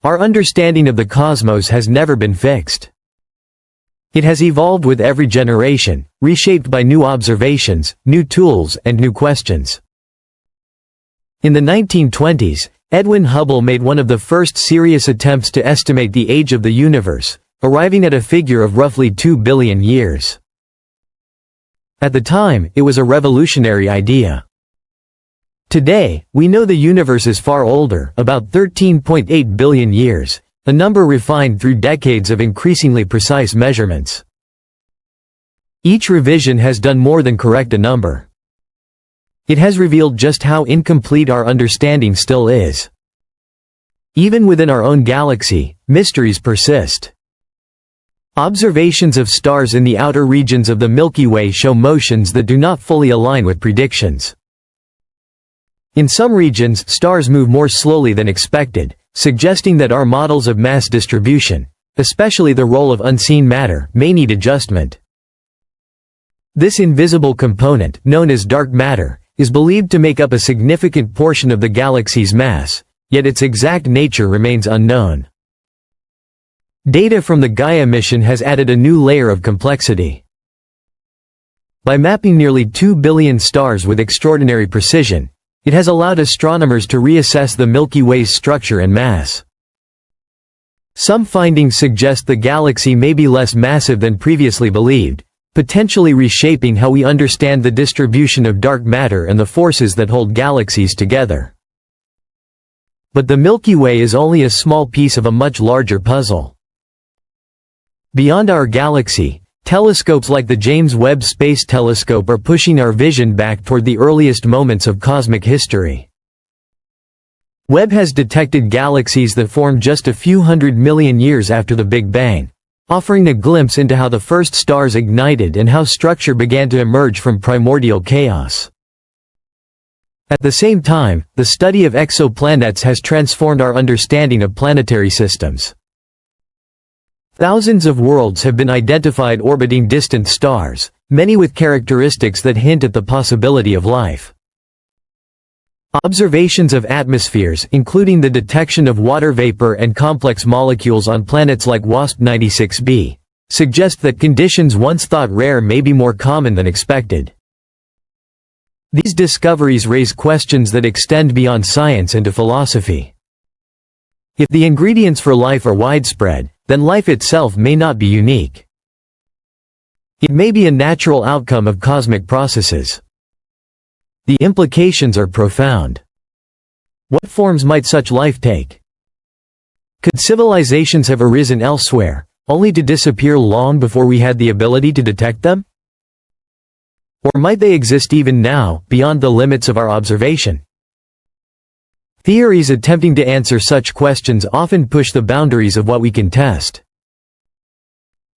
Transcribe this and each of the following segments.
Our understanding of the cosmos has never been fixed. It has evolved with every generation, reshaped by new observations, new tools, and new questions. In the 1920s, Edwin Hubble made one of the first serious attempts to estimate the age of the universe, arriving at a figure of roughly 2 billion years. At the time, it was a revolutionary idea. Today, we know the universe is far older, about 13.8 billion years, a number refined through decades of increasingly precise measurements. Each revision has done more than correct a number. It has revealed just how incomplete our understanding still is. Even within our own galaxy, mysteries persist. Observations of stars in the outer regions of the Milky Way show motions that do not fully align with predictions. In some regions, stars move more slowly than expected, suggesting that our models of mass distribution, especially the role of unseen matter, may need adjustment. This invisible component, known as dark matter, is believed to make up a significant portion of the galaxy's mass, yet its exact nature remains unknown. Data from the Gaia mission has added a new layer of complexity. By mapping nearly 2 billion stars with extraordinary precision, it has allowed astronomers to reassess the Milky Way's structure and mass. Some findings suggest the galaxy may be less massive than previously believed, potentially reshaping how we understand the distribution of dark matter and the forces that hold galaxies together. But the Milky Way is only a small piece of a much larger puzzle. Beyond our galaxy, telescopes like the James Webb Space Telescope are pushing our vision back toward the earliest moments of cosmic history. Webb has detected galaxies that formed just a few 100 million years after the Big Bang, offering a glimpse into how the first stars ignited and how structure began to emerge from primordial chaos. At the same time, the study of exoplanets has transformed our understanding of planetary systems. Thousands of worlds have been identified orbiting distant stars, many with characteristics that hint at the possibility of life. Observations of atmospheres, including the detection of water vapor and complex molecules on planets like WASP 96b, suggest that conditions once thought rare may be more common than expected. These discoveries raise questions that extend beyond science into philosophy. If the ingredients for life are widespread, then life itself may not be unique. It may be a natural outcome of cosmic processes. The implications are profound. What forms might such life take? Could civilizations have arisen elsewhere, only to disappear long before we had the ability to detect them? Or might they exist even now, beyond the limits of our observation? Theories attempting to answer such questions often push the boundaries of what we can test.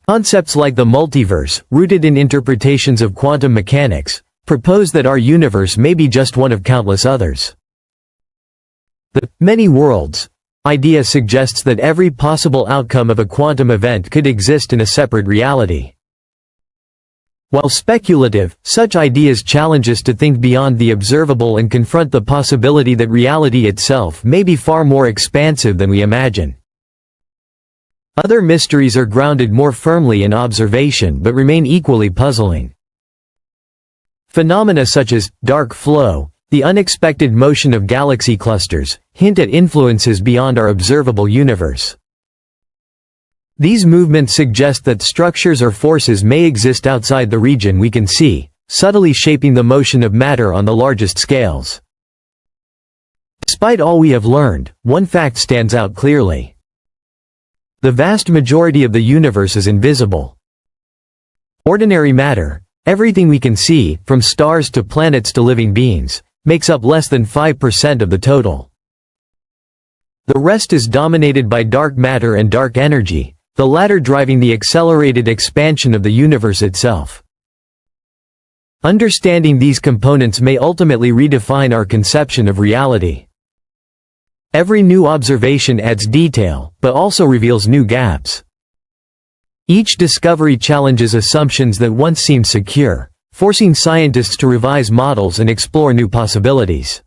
Concepts like the multiverse, rooted in interpretations of quantum mechanics, propose that our universe may be just one of countless others. The many worlds idea suggests that every possible outcome of a quantum event could exist in a separate reality. While speculative, such ideas challenge us to think beyond the observable and confront the possibility that reality itself may be far more expansive than we imagine. Other mysteries are grounded more firmly in observation but remain equally puzzling. Phenomena such as dark flow, the unexpected motion of galaxy clusters, hint at influences beyond our observable universe. These movements suggest that structures or forces may exist outside the region we can see, subtly shaping the motion of matter on the largest scales. Despite all we have learned, one fact stands out clearly. The vast majority of the universe is invisible. Ordinary matter, everything we can see, from stars to planets to living beings, makes up less than 5% of the total. The rest is dominated by dark matter and dark energy, the latter driving the accelerated expansion of the universe itself. Understanding these components may ultimately redefine our conception of reality. Every new observation adds detail, but also reveals new gaps. Each discovery challenges assumptions that once seemed secure, forcing scientists to revise models and explore new possibilities.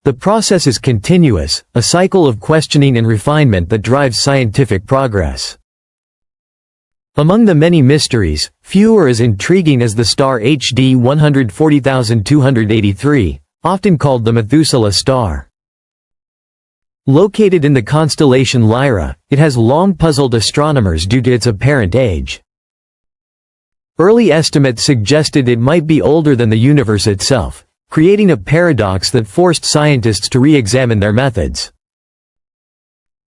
The process is continuous, a cycle of questioning and refinement that drives scientific progress. Among the many mysteries, few are as intriguing as the star HD 140283, often called the Methuselah star. Located in the constellation Lyra, it has long puzzled astronomers due to its apparent age. Early estimates suggested it might be older than the universe itself, creating a paradox that forced scientists to re-examine their methods.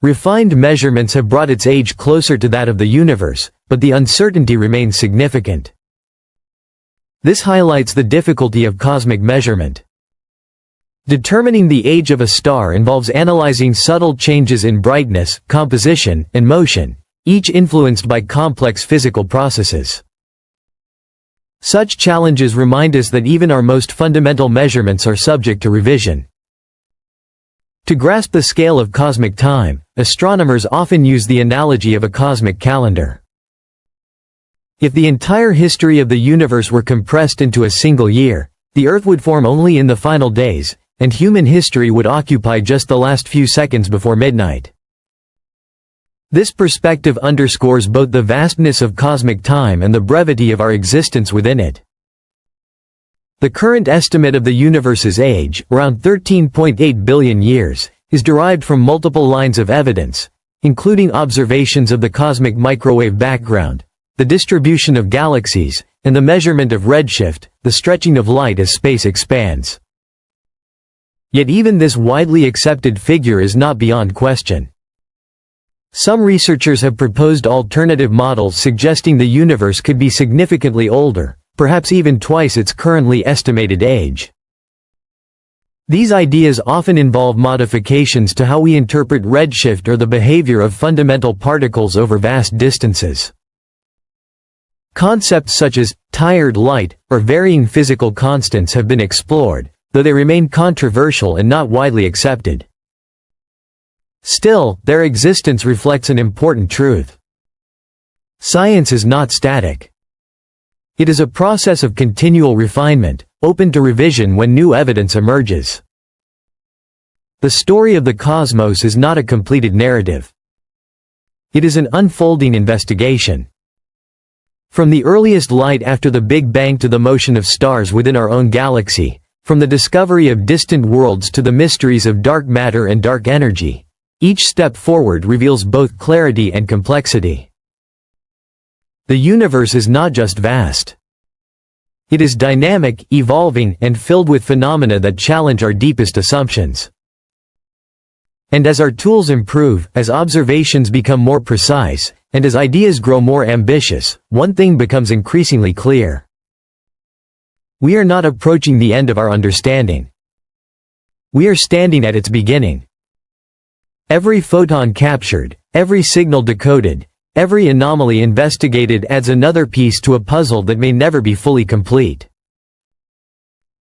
Refined measurements have brought its age closer to that of the universe, but the uncertainty remains significant. This highlights the difficulty of cosmic measurement. Determining the age of a star involves analyzing subtle changes in brightness, composition, and motion, each influenced by complex physical processes. Such challenges remind us that even our most fundamental measurements are subject to revision. To grasp the scale of cosmic time, astronomers often use the analogy of a cosmic calendar. If the entire history of the universe were compressed into a single year, the Earth would form only in the final days, and human history would occupy just the last few seconds before midnight. This perspective underscores both the vastness of cosmic time and the brevity of our existence within it. The current estimate of the universe's age, around 13.8 billion years, is derived from multiple lines of evidence, including observations of the cosmic microwave background, the distribution of galaxies, and the measurement of redshift, the stretching of light as space expands. Yet even this widely accepted figure is not beyond question. Some researchers have proposed alternative models suggesting the universe could be significantly older, perhaps even twice its currently estimated age. These ideas often involve modifications to how we interpret redshift or the behavior of fundamental particles over vast distances. Concepts such as tired light or varying physical constants have been explored, though they remain controversial and not widely accepted. Still, their existence reflects an important truth. Science is not static. It is a process of continual refinement, open to revision when new evidence emerges. The story of the cosmos is not a completed narrative. It is an unfolding investigation. From the earliest light after the Big Bang to the motion of stars within our own galaxy, from the discovery of distant worlds to the mysteries of dark matter and dark energy, each step forward reveals both clarity and complexity. The universe is not just vast. It is dynamic, evolving, and filled with phenomena that challenge our deepest assumptions. And as our tools improve, as observations become more precise, and as ideas grow more ambitious, one thing becomes increasingly clear. We are not approaching the end of our understanding. We are standing at its beginning. Every photon captured, every signal decoded, every anomaly investigated adds another piece to a puzzle that may never be fully complete.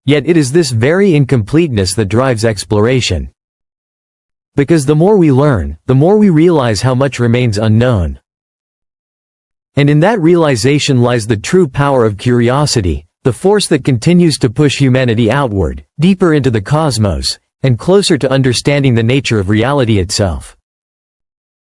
Yet it is this very incompleteness that drives exploration. Because the more we learn, the more we realize how much remains unknown. And in that realization lies the true power of curiosity, the force that continues to push humanity outward, deeper into the cosmos, and closer to understanding the nature of reality itself.